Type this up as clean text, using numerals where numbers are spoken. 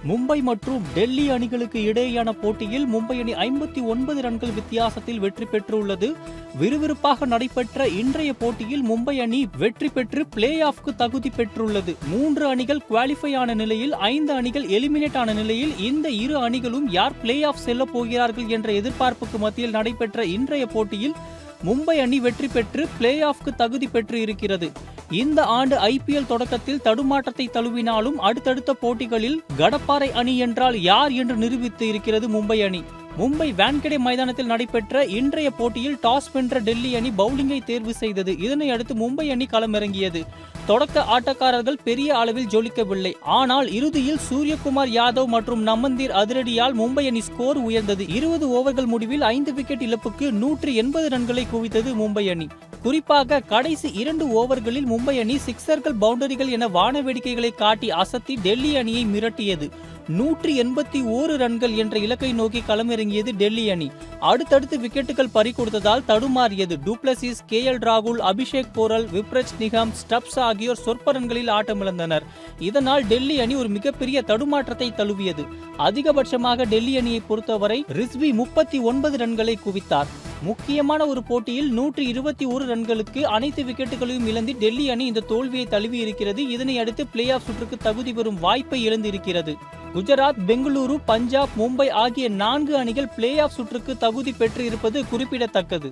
மும்பை மற்றும் டெல்லி அணிகளுக்கு இடையேயான போட்டியில் மும்பை அணி 59 ரன்கள் வித்தியாசத்தில் வெற்றி பெற்றுள்ளது. விறுவிறுப்பாக நடைபெற்ற இன்றைய போட்டியில் மும்பை அணி வெற்றி பெற்று பிளே ஆஃப்க்கு தகுதி பெற்றுள்ளது. 3 அணிகள் குவாலிஃபை ஆன நிலையில் 5 அணிகள் எலிமினேட் ஆன நிலையில் இந்த இரு அணிகளும் யார் பிளே ஆஃப் செல்ல போகிறார்கள் என்ற எதிர்பார்ப்புக்கு மத்தியில் நடைபெற்ற இன்றைய போட்டியில் மும்பை அணி வெற்றி பெற்று பிளே ஆஃப்க்கு தகுதி பெற்று இருக்கிறது. இந்த ஆண்டு IPL தொடக்கத்தில் தடுமாற்றத்தை தழுவினாலும் அடுத்தடுத்த போட்டிகளில் கடப்பாறை அணி என்றால் யார் என்று நிரூபித்து இருக்கிறது மும்பை அணி. மும்பை வான்கடே மைதானத்தில் நடைபெற்ற இன்றைய போட்டியில் டாஸ் வென்ற டெல்லி அணி பவுலிங்கை தேர்வு செய்தது. இதனை அடுத்து மும்பை அணி களமிறங்கியது. தொடக்க ஆட்டக்காரர்கள் பெரிய அளவில் ஜொலிக்கவில்லை. ஆனால் இறுதியில் சூரியகுமார் யாதவ் மற்றும் நமந்தீர் அதிரடியால் மும்பை அணி ஸ்கோர் உயர்ந்தது. 20 ஓவர்கள் முடிவில் 5 விக்கெட் இழப்புக்கு 180 ரன்களை குவித்தது மும்பை அணி. குறிப்பாக கடைசி 2 ஓவர்களில் மும்பை அணி சிக்சர்கள், பவுண்டரிகள் என வான வேடிக்கைகளை காட்டி அசத்தி டெல்லி அணியை மிரட்டியது. 181 ரன்கள் என்ற இலக்கை நோக்கி களமிறங்கியது டெல்லி அணி. அடுத்தடுத்து விக்கெட்டுகள் பறிகொடுத்ததால் தடுமாறியது. டூப்ளசிஸ், KL ராகுல், அபிஷேக் போரல், விப்ரஜ் நிகம், ஸ்டப்ஸ் ஆகியோர் சொற்ப ரன்களில் ஆட்டமிழந்தனர். இதனால் டெல்லி அணி ஒரு மிகப்பெரிய தடுமாற்றத்தை தழுவியது. அதிகபட்சமாக டெல்லி அணியை பொறுத்தவரை ரிஸ்வி 39 ரன்களை குவித்தார். முக்கியமான ஒரு போட்டியில் 121 ரன்களுக்கு அனைத்து விக்கெட்டுகளையும் இழந்து டெல்லி அணி இந்த தோல்வியை தழுவி இருக்கிறது. இதனை அடுத்து பிளே ஆஃப் சுற்றுக்கு தகுதி பெறும் வாய்ப்பை இழந்திருக்கிறது. குஜராத், பெங்களூரு, பஞ்சாப், மும்பை ஆகிய 4 அணிகள் பிளே ஆஃப் சுற்றுக்கு தகுதி பெற்று இருப்பது குறிப்பிடத்தக்கது.